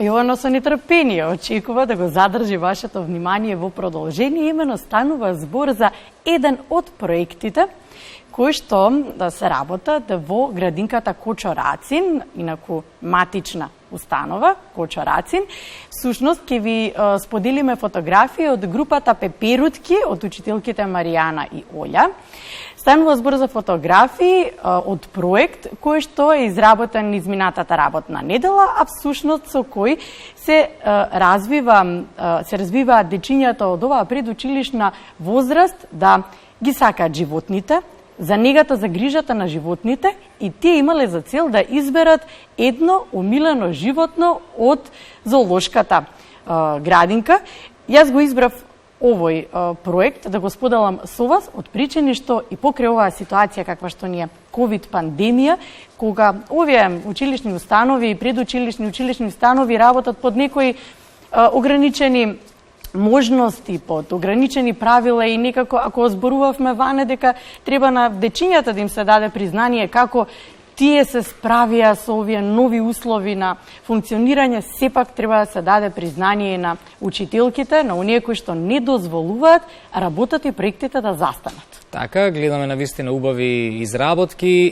Јовано со нетрпение очекува да го задржи вашето внимание во продолжение. Имено станува збор за еден од проектите кои што се работат во градинката Кочо Рацин, инаку матична установа Кочо Рацин. Всушност ќе ви споделиме фотографии од групата Пеперутки од учителките Маријана и Олја. Станува збор за фотографии од проект кој што е изработен изминатата работна недела, а всушност со кој се развиваат дечињата од оваа предучилишна возраст да ги сакаат животните, за негата, за грижата на животните, и тие имале за цел да изберат едно умилено животно од зоолошката градинка. Јас го избрав овој проект да го споделам со вас од причини што и покрај оваа ситуација каква што ни е ковид пандемија, кога овие училишни установи и предучилишни училишни установи работат под некои ограничени можности, под ограничени правила, и некако ако зборувавме ване дека треба на дечињата да им се даде признание како тие се справија со овие нови услови на функционирање, сепак треба да се даде признание на учителките, на оние кои што не дозволуваат работата и проектите да застанат. Така, гледаме на вистина убави изработки.